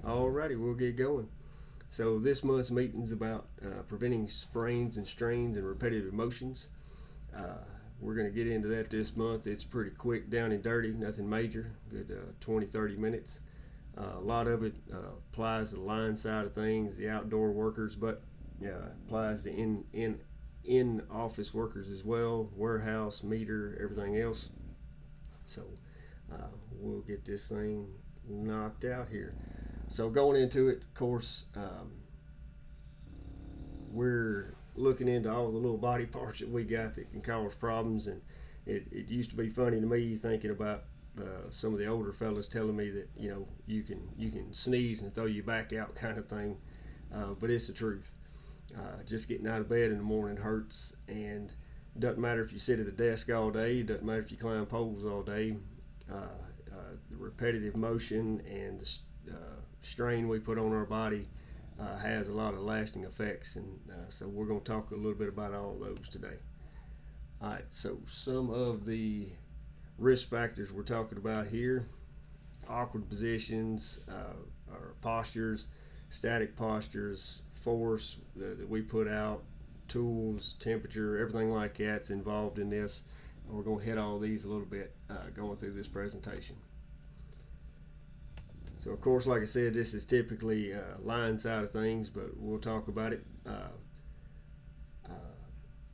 Alrighty, we'll get going. So this month's meeting is about preventing sprains and strains and repetitive motions. Uh, we're going to get into that this month. It's pretty quick, down and dirty, nothing major, good 20-30 minutes. A lot of it applies to the line side of things, the outdoor workers, but applies to in office workers as well, warehouse, meter, everything else. So we'll get this thing knocked out here. So going into it, of course, we're looking into all the little body parts that we got that can cause problems. And it used to be funny to me thinking about some of the older fellas telling me that you can sneeze and throw your back out kind of thing, but it's the truth. Just getting out of bed in the morning hurts, and it doesn't matter if you sit at a desk all day. It doesn't matter if you climb poles all day. The repetitive motion and the strain we put on our body has a lot of lasting effects, and so we're going to talk a little bit about all of those today. All right, so some of the risk factors we're talking about here: awkward positions, or postures, static postures, force that we put out, tools, temperature, everything like that's involved in this. We're going to hit all these a little bit going through this presentation. So of course, like I said, this is typically line side of things, but we'll talk about it.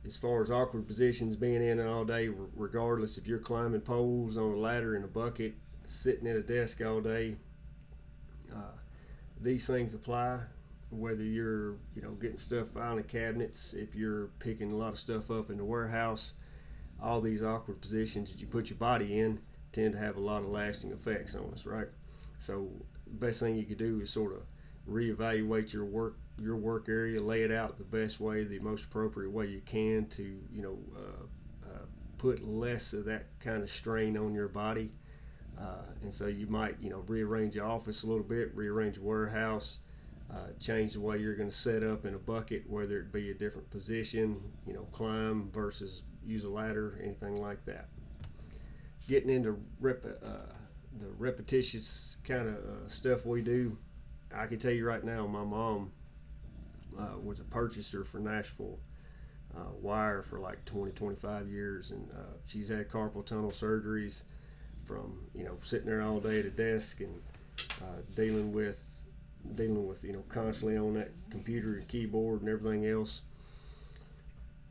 As far as awkward positions, being in all day, regardless if you're climbing poles, on a ladder, in a bucket, sitting at a desk all day, these things apply. Whether you're getting stuff out of the cabinets, if you're picking a lot of stuff up in the warehouse, all these awkward positions that you put your body in tend to have a lot of lasting effects on us, right? So the best thing you could do is sort of reevaluate your work area, lay it out the best way, the most appropriate way you can to put less of that kind of strain on your body. And so you might rearrange your office a little bit, rearrange your warehouse, change the way you're going to set up in a bucket, whether it be a different position, climb versus use a ladder, anything like that. Getting into the repetitious kind of stuff we do, I can tell you right now, my mom was a purchaser for Nashville wire for like 20-25 years, and she's had carpal tunnel surgeries from sitting there all day at a desk and dealing with constantly on that computer and keyboard and everything else.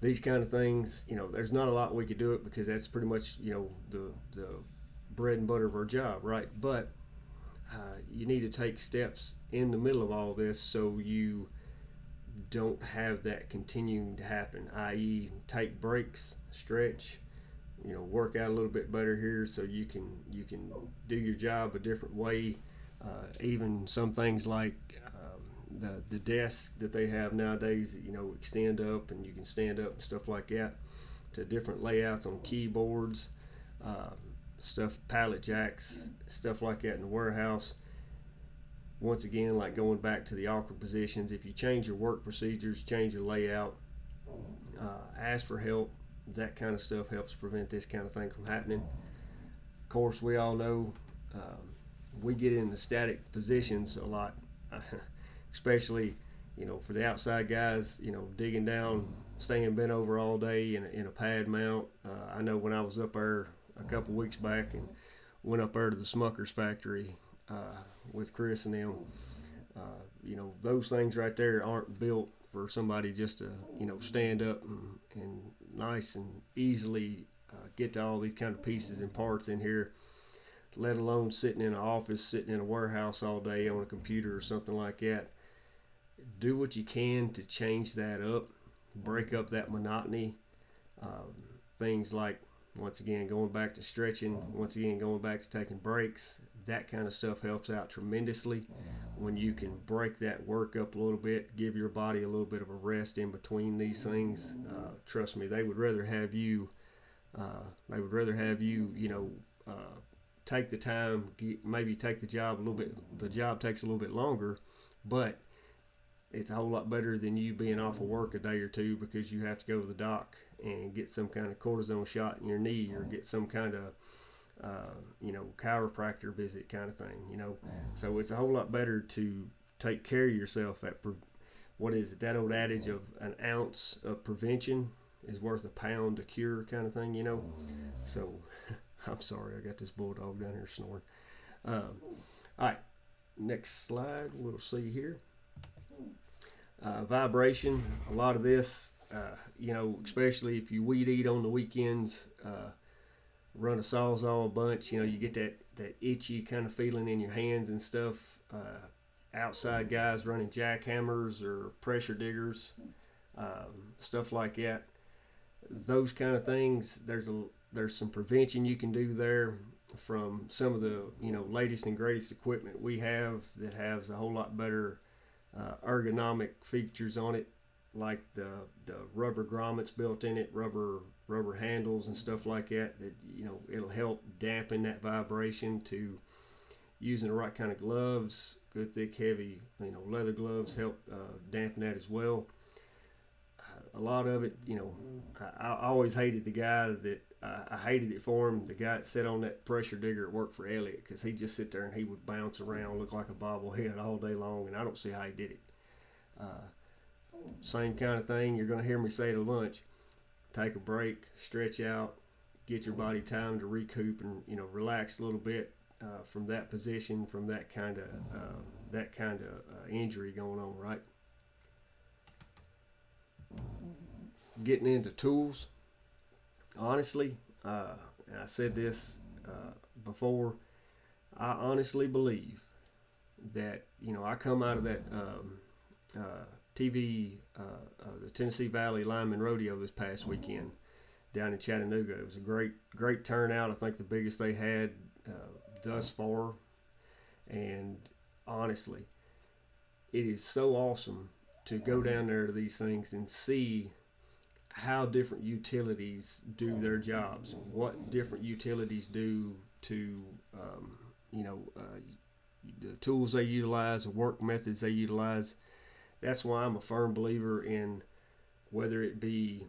These kind of things, there's not a lot we could do it, because that's pretty much the bread and butter of our job, right? But you need to take steps in the middle of all this so you don't have that continuing to happen, i.e. take breaks, stretch, work out a little bit better here so you can do your job a different way. Even some things like the desk that they have nowadays, extend up and you can stand up and stuff like that, to different layouts on keyboards, stuff, pallet jacks, stuff like that in the warehouse. Once again, like going back to the awkward positions, if you change your work procedures, change your layout, ask for help, that kind of stuff helps prevent this kind of thing from happening. Of course, we all know we get into static positions a lot, especially for the outside guys, digging down, staying bent over all day in a pad mount. I know when I was up there a couple weeks back and went up there to the Smuckers factory with Chris and them, those things right there aren't built for somebody just to stand up and nice and easily get to all these kind of pieces and parts in here, let alone sitting in an office, sitting in a warehouse all day on a computer or something like that. Do what you can to change that up, break up that monotony. Things like, once again, going back to stretching, once again, going back to taking breaks, that kind of stuff helps out tremendously when you can break that work up a little bit, give your body a little bit of a rest in between these things. Trust me, they would rather have you, take the time, maybe take the job a little bit. The job takes a little bit longer, but it's a whole lot better than you being off of work a day or two because you have to go to the doc and get some kind of cortisone shot in your knee, or get some kind of chiropractor visit kind of thing, So it's a whole lot better to take care of yourself what is it, that old adage of an ounce of prevention is worth a pound of cure kind of thing, So I'm sorry, I got this bulldog down here snoring. All right, next slide, we'll see here. Vibration, a lot of this, especially if you weed eat on the weekends, run a sawzall a bunch, you get that itchy kind of feeling in your hands and stuff. Outside guys running jackhammers or pressure diggers, stuff like that. Those kind of things, there's some prevention you can do there from some of the latest and greatest equipment we have that has a whole lot better ergonomic features on it, like the rubber grommets built in it, rubber handles and stuff like that it'll help dampen that vibration. To using the right kind of gloves, good thick heavy leather gloves help dampen that as well. A lot of it, I always hated the guy that I hated it for him, the guy that sat on that pressure digger at work for Elliott, because he'd just sit there and he would bounce around, look like a bobblehead all day long, and I don't see how he did it. Same kind of thing, you're going to hear me say to lunch, take a break, stretch out, get your body time to recoup and relax a little bit from that position, from that kind of injury going on, right? Getting into tools, honestly, and I said this before, I honestly believe that I come out of that TV, the Tennessee Valley Lineman Rodeo this past weekend down in Chattanooga. It was a great turnout. I think the biggest they had thus far, and honestly, it is so awesome to go down there to these things and see how different utilities do their jobs, what different utilities do to the tools they utilize, the work methods they utilize. That's why I'm a firm believer in, whether it be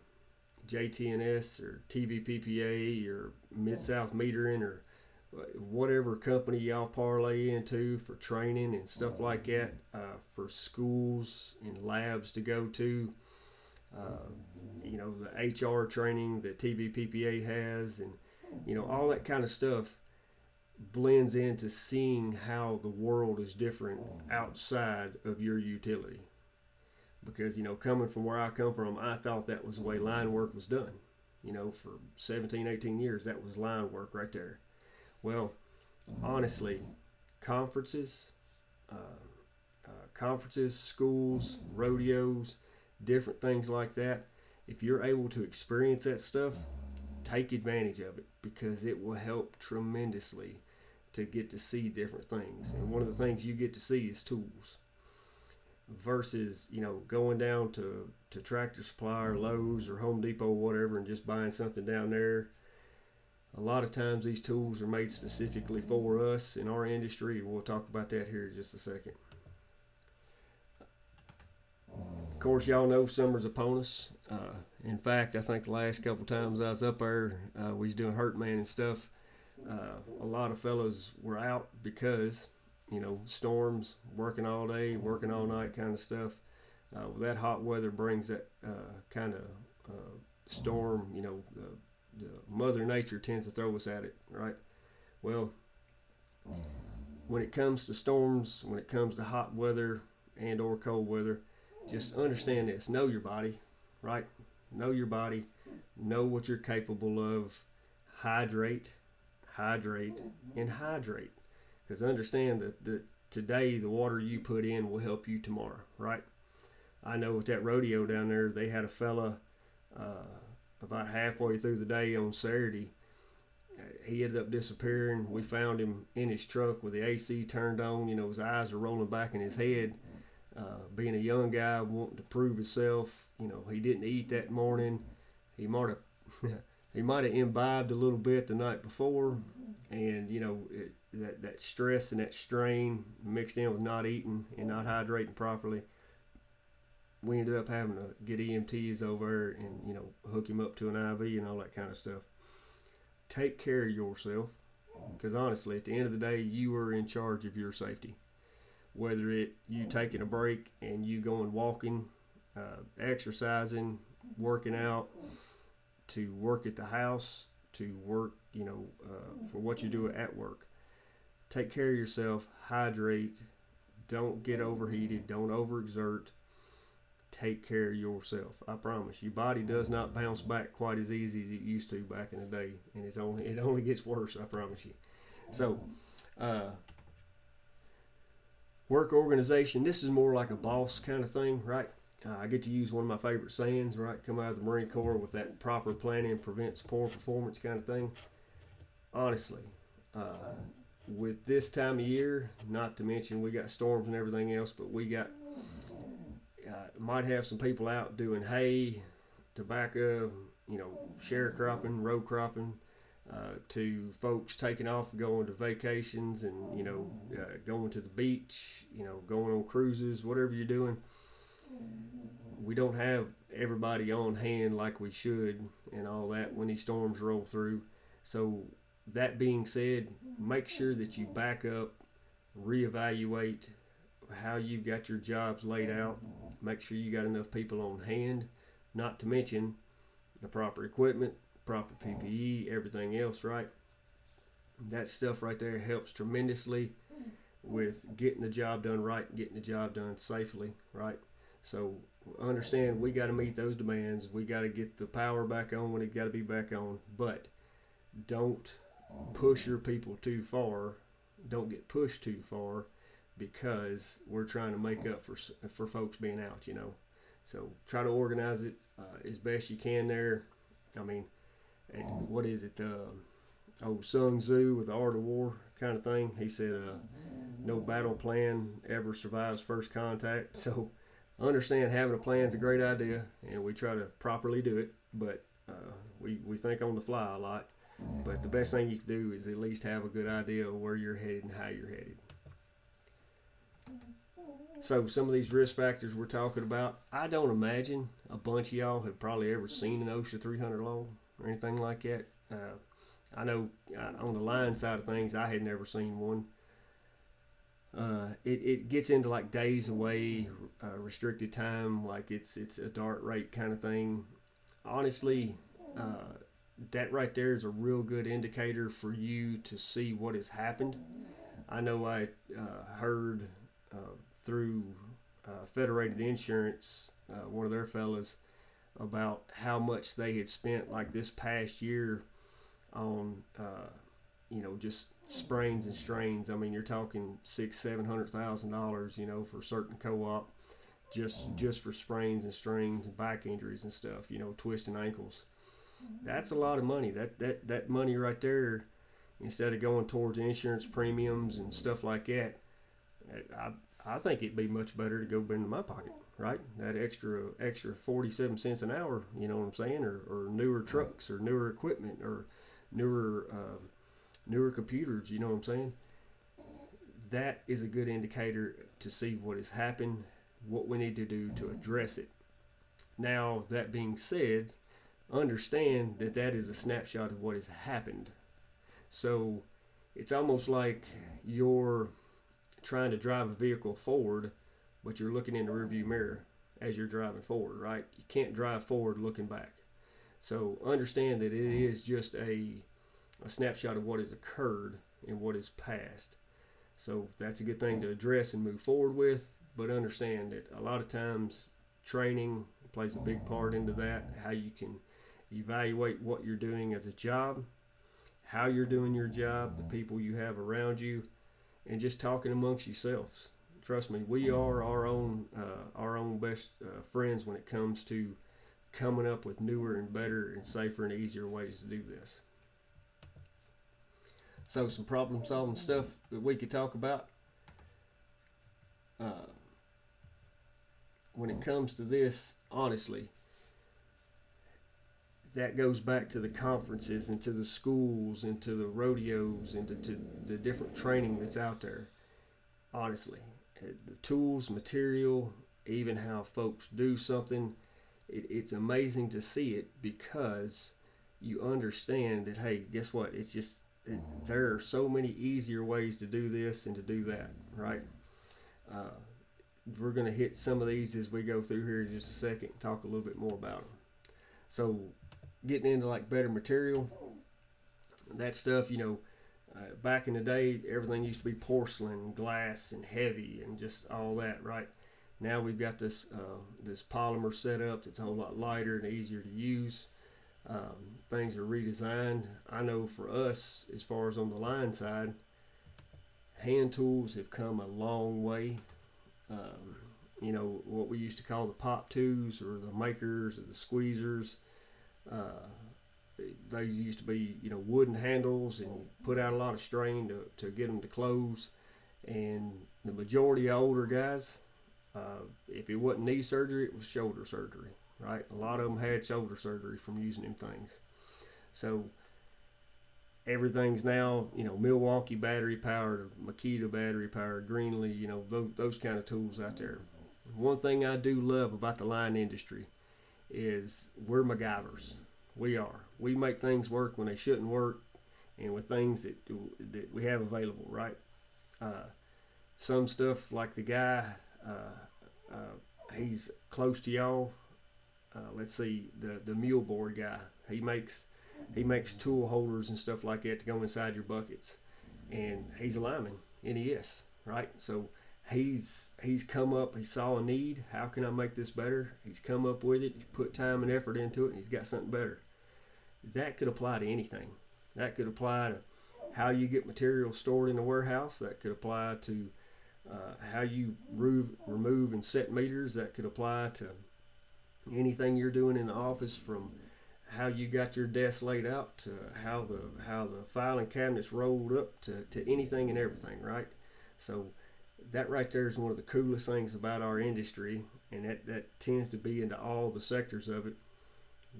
JTNS or TVPPA or Mid-South Metering or whatever company y'all parlay into for training and stuff like that, for schools and labs to go to, the HR training that TVPPA has, and all that kind of stuff blends into seeing how the world is different outside of your utility. Because coming from where I come from, I thought that was the way line work was done. For 17, 18 years, that was line work right there. Well, honestly, conferences, schools, rodeos, different things like that, if you're able to experience that stuff, take advantage of it, because it will help tremendously to get to see different things. And one of the things you get to see is tools, versus going down to Tractor Supply or Lowe's or Home Depot or whatever and just buying something down there. A lot of times these tools are made specifically for us in our industry, and we'll talk about that here in just a second. Of course, y'all know summer's upon us. In fact, I think the last couple times I was up there, we was doing hurt man and stuff. A lot of fellas were out because storms, working all day, working all night kind of stuff. That hot weather brings that kind of storm, the Mother Nature tends to throw us at it, right? Well, when it comes to storms, when it comes to hot weather and or cold weather, just understand this. Know your body, right? Know your body. Know what you're capable of. Hydrate, and hydrate. Because understand that today the water you put in will help you tomorrow, right? I know with that rodeo down there, they had a fella about halfway through the day on Saturday. He ended up disappearing. We found him in his truck with the AC turned on. His eyes are rolling back in his head. Being a young guy wanting to prove himself, he didn't eat that morning. He might have imbibed a little bit the night before, and that stress and that strain mixed in with not eating and not hydrating properly, we ended up having to get EMTs over and hook him up to an IV and all that kind of stuff. Take care of yourself. Because honestly, at the end of the day, you are in charge of your safety. Whether you taking a break and you going walking, exercising, working out, to work at the house, to work, for what you do at work. Take care of yourself, hydrate, don't get overheated, don't overexert. Take care of yourself. I promise. Your body does not bounce back quite as easy as it used to back in the day, and it only gets worse. I promise you. So, uh, work organization. This is more like a boss kind of thing, right? I get to use one of my favorite sayings, right? Come out of the Marine Corps with that proper planning prevents poor performance kind of thing. Honestly, uh, with this time of year, not to mention we got storms and everything else, but we got might have some people out doing hay, tobacco, sharecropping, row cropping, to folks taking off, going to vacations, and going to the beach, going on cruises, whatever you're doing. We don't have everybody on hand like we should, and all that when these storms roll through. So that being said, make sure that you back up, reevaluate how you've got your jobs laid out. Make sure you got enough people on hand, not to mention the proper equipment, proper PPE, everything else, right? That stuff right there helps tremendously with getting the job done right, getting the job done safely, right? So understand we got to meet those demands. We got to get the power back on when it got to be back on, but don't push your people too far. Don't get pushed too far because we're trying to make up for folks being out, So try to organize it as best you can there. I mean, what is it? Sun Tzu with the Art of War kind of thing. He said, no battle plan ever survives first contact. So understand having a plan is a great idea, and we try to properly do it, but we think on the fly a lot. But the best thing you can do is at least have a good idea of where you're headed and how you're headed. So some of these risk factors we're talking about, I don't imagine a bunch of y'all have probably ever seen an OSHA 300 log or anything like that. I know on the line side of things, I had never seen one. It gets into like days away, restricted time, like it's a dart rate kind of thing. Honestly, that right there is a real good indicator for you to see what has happened. I know I heard through Federated Insurance, one of their fellas, about how much they had spent like this past year on just sprains and strains. I mean, you're talking $600,000-$700,000, for certain co-op, just for sprains and strains and back injuries and stuff, twisting ankles. That's a lot of money. That money right there, instead of going towards insurance premiums and stuff like that, I think it'd be much better to go into my pocket, right? That extra 47 cents an hour, you know what I'm saying, or newer trucks, or newer equipment, or newer computers, you know what I'm saying. That is a good indicator to see what has happened, what we need to do to address it. Now, that being said, understand that is a snapshot of what has happened. So it's almost like you're trying to drive a vehicle forward, but you're looking in the rearview mirror as you're driving forward, right? You can't drive forward looking back. So understand that it is just a snapshot of what has occurred and what is past. So that's a good thing to address and move forward with, but understand that a lot of times training plays a big part into that, how you can evaluate what you're doing as a job, how you're doing your job, the people you have around you, and just talking amongst yourselves. Trust me, we are our own best friends when it comes to coming up with newer and better and safer and easier ways to do this. So some problem solving stuff that we could talk about. When it comes to this, honestly, that goes back to the conferences and to the schools and to the rodeos and to the different training that's out there. Honestly, the tools, material, even how folks do something, it's amazing to see it, because you understand that, hey, guess what? It's just there are so many easier ways to do this and to do that, right? Uh, we're going to hit some of these as we go through here in just a second and talk a little bit more about them. So, getting into like better material, that stuff, back in the day, everything used to be porcelain, glass, and heavy, and just all that, right? Now we've got this polymer setup that's a whole lot lighter and easier to use. Things are redesigned. I know for us, as far as on the line side, hand tools have come a long way. What we used to call the pop twos or the makers or the squeezers. Uh, they used to be, wooden handles and put out a lot of strain to get them to close. And the majority of older guys, if it wasn't knee surgery, it was shoulder surgery, right? A lot of them had shoulder surgery from using them things. So everything's now, Milwaukee battery powered, Makita battery powered, Greenlee, those kind of tools out there. One thing I do love about the line industry is we're MacGyvers. We are. We make things work when they shouldn't work, and with things that we have available, right? Some stuff like the guy, he's close to y'all. Let's see, the mule board guy. He makes tool holders and stuff like that to go inside your buckets, and he's a lineman, NES, right? So he's come up. He saw a need. How can I make this better? He's come up with it. He put time and effort into it, and he's got something better. That could apply to anything. That could apply to how you get material stored in the warehouse. That could apply to how you remove and set meters. That could apply to anything you're doing in the office, from how you got your desk laid out to how the filing cabinets rolled up to anything and everything, right? So that right there is one of the coolest things about our industry, and that tends to be into all the sectors of it.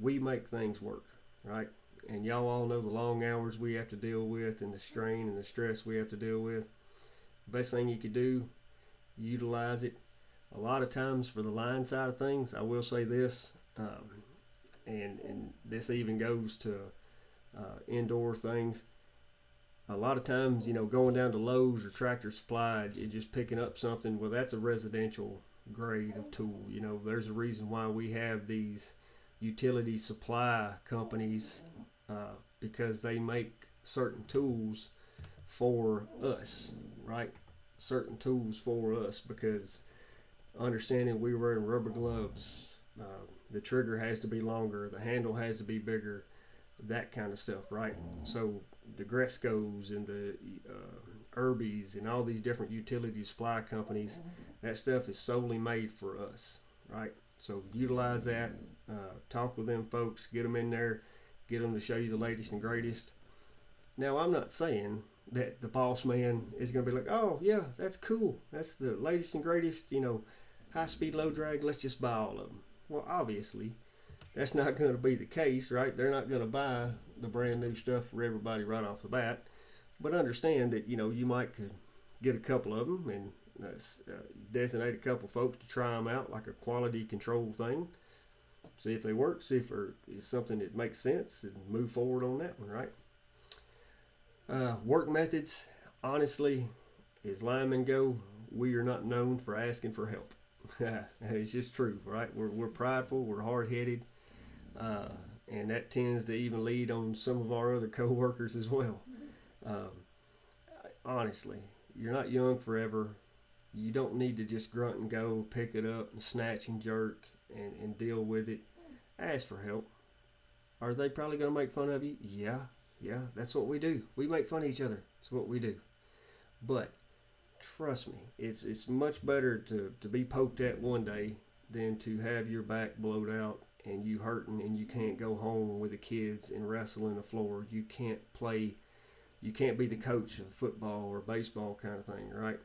We make things work, right? And y'all all know the long hours we have to deal with and the strain and the stress we have to deal with. Best thing you could do, utilize it. A lot of times for the line side of things, I will say this, and this even goes to indoor things. A lot of times, going down to Lowe's or Tractor Supply and just picking up something, well, that's a residential grade of tool. There's a reason why we have these utility supply companies, because they make certain tools for us, right? Certain tools for us, because understanding we were in rubber gloves, the trigger has to be longer, the handle has to be bigger, that kind of stuff, right? So the Grescos and the Irby's and all these different utility supply companies, that stuff is solely made for us, right? So utilize that, talk with them folks, get them in there, get them to show you the latest and greatest. Now, I'm not saying that the boss man is going to be like, oh yeah, that's cool, that's the latest and greatest, high speed low drag, let's just buy all of them. Well, obviously that's not going to be the case, right? They're not going to buy the brand new stuff for everybody right off the bat. But understand that you might could get a couple of them and designate a couple folks to try them out, like a quality control thing. See if they work, see if it's something that makes sense, and move forward on that one, right? Work methods, honestly, as linemen go, we are not known for asking for help. It's just true, right? We're prideful, we're hard-headed, and that tends to even lead on some of our other co-workers as well. Honestly, you're not young forever. You don't need to just grunt and go, pick it up and snatch and jerk and deal with it. Ask for help. Are they probably going to make fun of you? Yeah, that's what we do. We make fun of each other. That's what we do. But trust me, it's much better to be poked at one day than to have your back blowed out and you hurting and you can't go home with the kids and wrestle in the floor. You can't play, you can't be the coach of football or baseball kind of thing, right?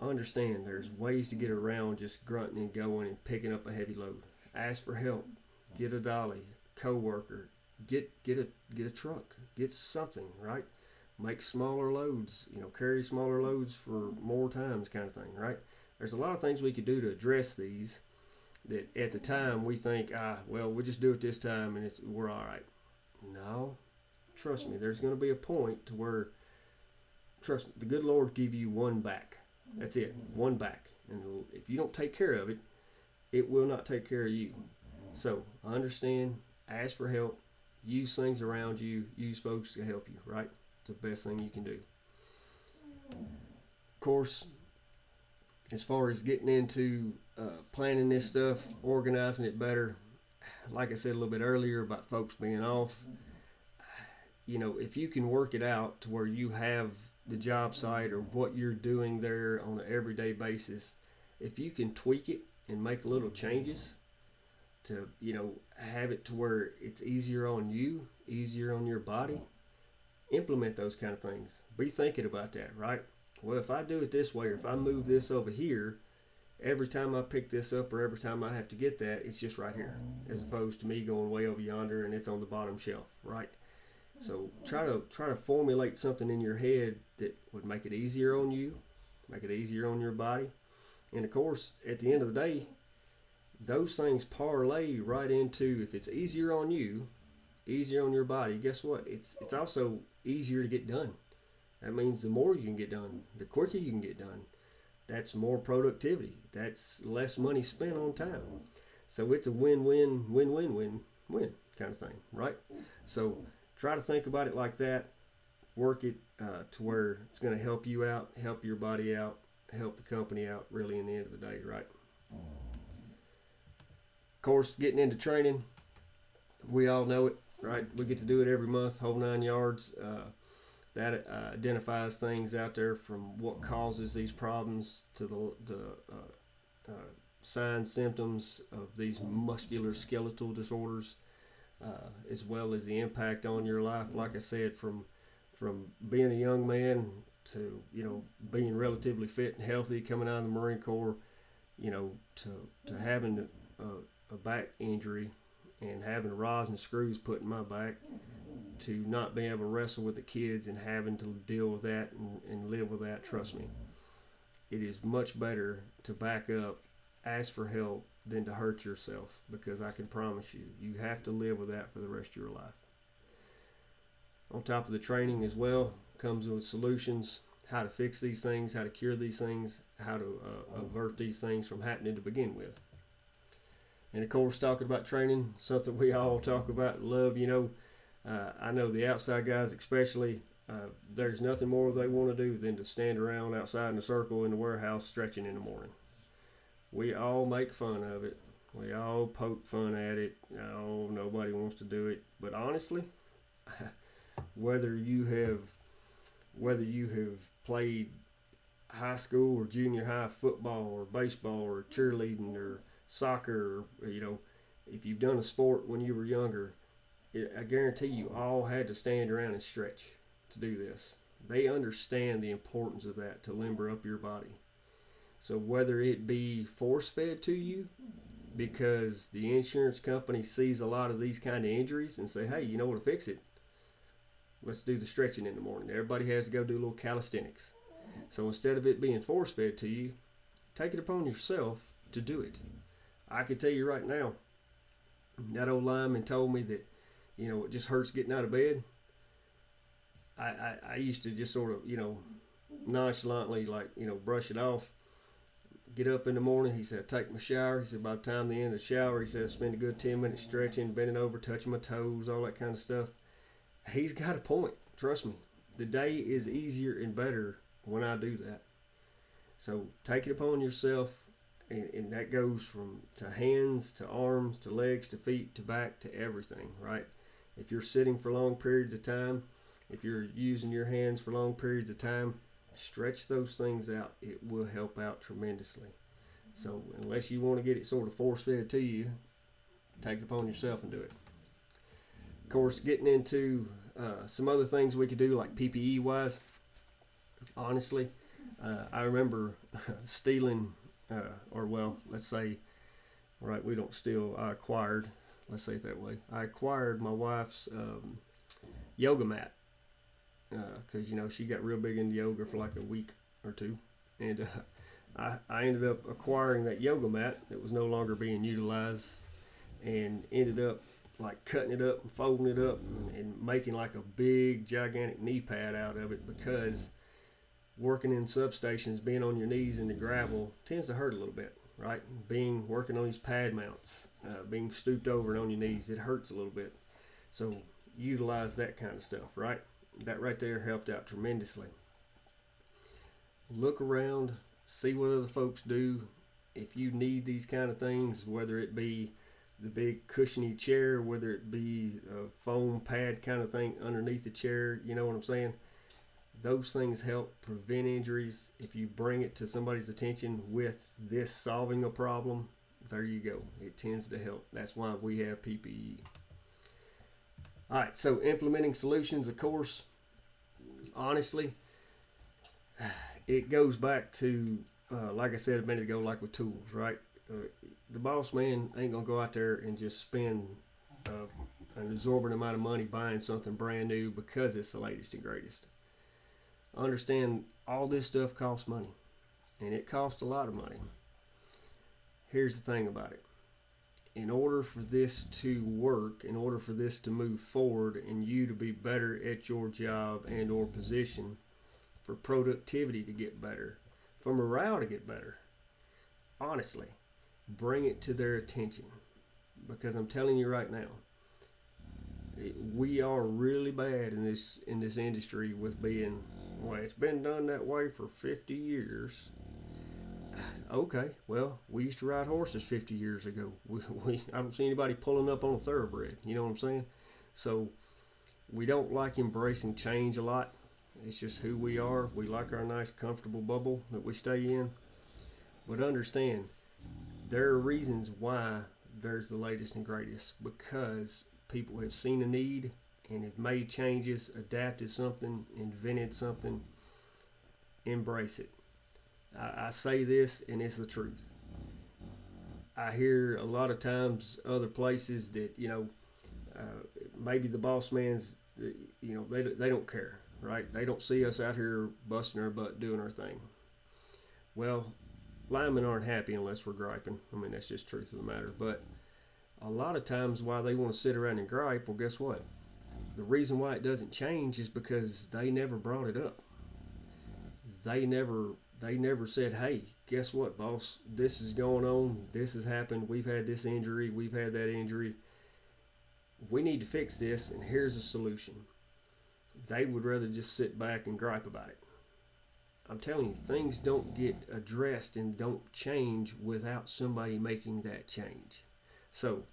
Understand there's ways to get around just grunting and going and picking up a heavy load. Ask for help. Get a dolly, co-worker, get a truck, get something, right? Make smaller loads, carry smaller loads for more times kind of thing, right? There's a lot of things we could do to address these that at the time we think, well, we'll just do it this time and we're all right. No, Trust me, there's going to be a point to where, trust me, the good Lord give you one back. That's it, one back. And if you don't take care of it, it will not take care of you. So understand, ask for help, use things around you, use folks to help you, right? It's the best thing you can do. Of course, as far as getting into planning this stuff, organizing it better, like I said a little bit earlier about folks being off, if you can work it out to where you have the job site or what you're doing there on an everyday basis, if you can tweak it and make little changes to, have it to where it's easier on you, easier on your body, implement those kind of things. Be thinking about that, right? Well, if I do it this way, or if I move this over here, every time I pick this up or every time I have to get that, it's just right here, as opposed to me going way over yonder and it's on the bottom shelf, right? So try to formulate something in your head that would make it easier on you, make it easier on your body. And of course, at the end of the day, those things parlay right into, if it's easier on you, easier on your body, guess what? It's also easier to get done. That means the more you can get done, the quicker you can get done. That's more productivity. That's less money spent on time. So it's a win-win, win-win-win-win kind of thing, right? So try to think about it like that. Work it to where it's going to help you out, help your body out, help the company out, really, in the end of the day, right? Of course, getting into training, we all know it, right? We get to do it every month, whole 9 yards. That identifies things out there from what causes these problems to the signs, symptoms of these musculoskeletal disorders, as well as the impact on your life. Like I said, from being a young man to being relatively fit and healthy, coming out of the Marine Corps, to having a back injury and having rods and screws put in my back, to not being able to wrestle with the kids and having to deal with that and live with that. Trust me, it is much better to back up, ask for help, than to hurt yourself, because I can promise you, you have to live with that for the rest of your life. On top of the training as well comes with solutions, how to fix these things, how to cure these things, how to avert these things from happening to begin with. And of course, talking about training, something we all talk about and love. I know the outside guys especially, there's nothing more they want to do than to stand around outside in a circle in the warehouse stretching in the morning. We all make fun of it. We all poke fun at it. Oh, nobody wants to do it. But honestly, whether you have played high school or junior high football or baseball or cheerleading or soccer, or, if you've done a sport when you were younger, I guarantee you all had to stand around and stretch to do this. They understand the importance of that to limber up your body. So whether it be force-fed to you because the insurance company sees a lot of these kind of injuries and say, hey, you know what to fix it? Let's do the stretching in the morning. Everybody has to go do a little calisthenics. So instead of it being force-fed to you, take it upon yourself to do it. I can tell you right now, that old lineman told me that, it just hurts getting out of bed. I used to just sort of, nonchalantly, brush it off. Get up in the morning, he said, take my shower. He said, by the time the end of the shower, he said, spend a good 10 minutes stretching, bending over, touching my toes, all that kind of stuff. He's got a point. Trust me. The day is easier and better when I do that. So take it upon yourself, and that goes to hands, to arms, to legs, to feet, to back, to everything, right? If you're sitting for long periods of time, if you're using your hands for long periods of time, stretch those things out. It will help out tremendously. So unless you want to get it sort of force-fed to you, take it upon yourself and do it. Of course, getting into some other things we could do, like PPE-wise, honestly, I remember stealing, let's say, right, we don't steal, I acquired, let's say it that way. I acquired my wife's yoga mat, because she got real big into yoga for like a week or two, and I ended up acquiring that yoga mat that was no longer being utilized, and ended up like cutting it up and folding it up and making like a big gigantic knee pad out of it, because working in substations, being on your knees in the gravel tends to hurt a little bit, right? Working on these pad mounts, being stooped over and on your knees, it hurts a little bit. So utilize that kind of stuff, right? That right there helped out tremendously. Look around, see what other folks do. If you need these kind of things, whether it be the big cushiony chair, whether it be a foam pad kind of thing underneath the chair, you know what I'm saying? Those things help prevent injuries. If you bring it to somebody's attention with this solving a problem, there you go. It tends to help. That's why we have PPE. All right, so implementing solutions, of course, honestly, it goes back to, like I said a minute ago, like with tools, right? The boss man ain't going to go out there and just spend an exorbitant amount of money buying something brand new because it's the latest and greatest. Understand, all this stuff costs money, and it costs a lot of money. Here's the thing about it. In order for this to work, in order for this to move forward and you to be better at your job and or position, for productivity to get better, for morale to get better, honestly, bring it to their attention. Because I'm telling you right now, we are really bad in this industry with being, well, it's been done that way for 50 years. Okay, well, we used to ride horses 50 years ago. I don't see anybody pulling up on a thoroughbred, you know what I'm saying? So we don't like embracing change a lot. It's just who we are. We like our nice comfortable bubble that we stay in. But understand, there are reasons why there's the latest and greatest, because people have seen a need and have made changes, adapted something, invented something. Embrace it. I say this, and it's the truth. I hear a lot of times other places that, maybe the boss man's, they don't care, right? They don't see us out here busting our butt doing our thing. Well, linemen aren't happy unless we're griping. I mean, that's just the truth of the matter. But a lot of times why they want to sit around and gripe, well, guess what? The reason why it doesn't change is because they never brought it up. They never said, hey, guess what, boss? This is going on. This has happened. We've had this injury. We've had that injury. We need to fix this, and here's a solution. They would rather just sit back and gripe about it. I'm telling you, things don't get addressed and don't change without somebody making that change. So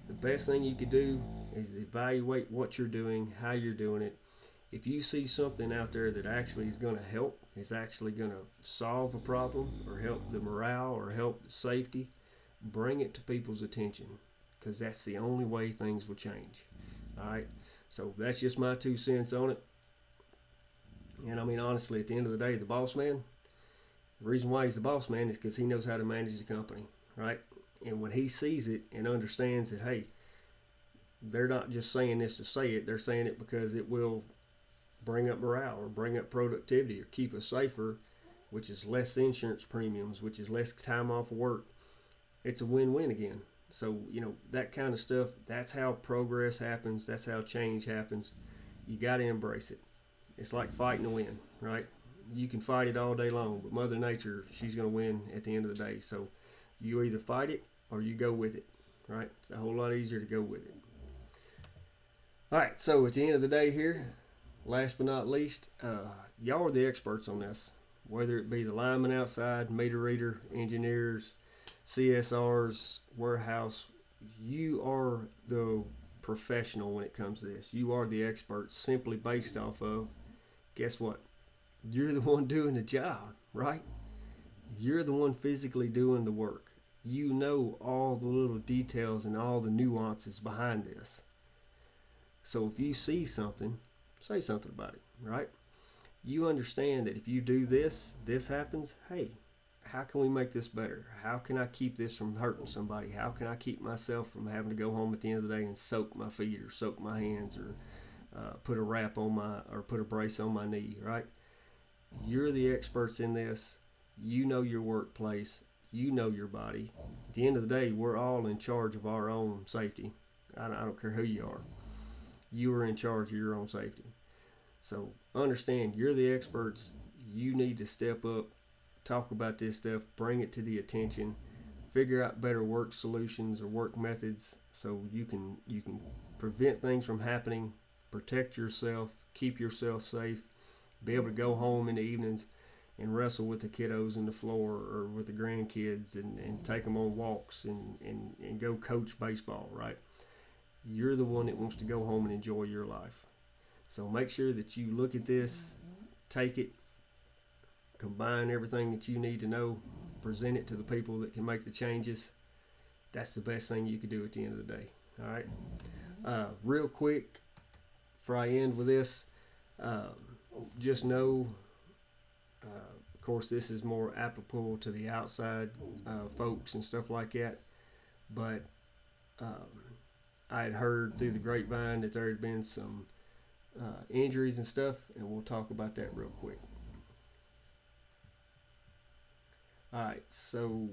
the best thing you could do is evaluate what you're doing, how you're doing it. If you see something out there that actually is going to help, is actually going to solve a problem or help the morale or help the safety, bring it to people's attention, because that's the only way things will change. All right, so that's just my 2 cents on it. And I mean, honestly, at the end of the day, the boss man, the reason why he's the boss man is because he knows how to manage the company, right? And when he sees it and understands that, hey, they're not just saying this to say it, they're saying it because it will bring up morale or bring up productivity or keep us safer, which is less insurance premiums, which is less time off of work. It's a win-win again. So, that kind of stuff, that's how progress happens. That's how change happens. You got to embrace it. It's like fighting to win, right? You can fight it all day long, but Mother Nature, she's going to win at the end of the day. So you either fight it or you go with it, right? It's a whole lot easier to go with it. All right, so at the end of the day here, last but not least, y'all are the experts on this, whether it be the linemen outside, meter reader, engineers, CSRs, warehouse. You are the professional when it comes to this. You are the expert simply based off of, guess what? You're the one doing the job, right? You're the one physically doing the work. You know all the little details and all the nuances behind this. So if you see something, say something about it, right? You understand that if you do this, this happens. Hey, how can we make this better? How can I keep this from hurting somebody? How can I keep myself from having to go home at the end of the day and soak my feet or soak my hands or put a wrap on or put a brace on my knee, right? You're the experts in this. You know your workplace. You know your body. At the end of the day, we're all in charge of our own safety. I don't care who you are. You are in charge of your own safety. So understand, you're the experts. You need to step up, talk about this stuff, bring it to the attention, figure out better work solutions or work methods so you can prevent things from happening, protect yourself, keep yourself safe, be able to go home in the evenings and wrestle with the kiddos in the floor or with the grandkids and take them on walks and go coach baseball, right? You're the one that wants to go home and enjoy your life. So make sure that you look at this, take it, combine everything that you need to know, present it to the people that can make the changes. That's the best thing you can do at the end of the day. All right. Real quick, before I end with this, uh, just know, of course, this is more applicable to the outside folks and stuff like that. But um, I had heard through the grapevine that there had been some injuries and stuff, and we'll talk about that real quick. All right, so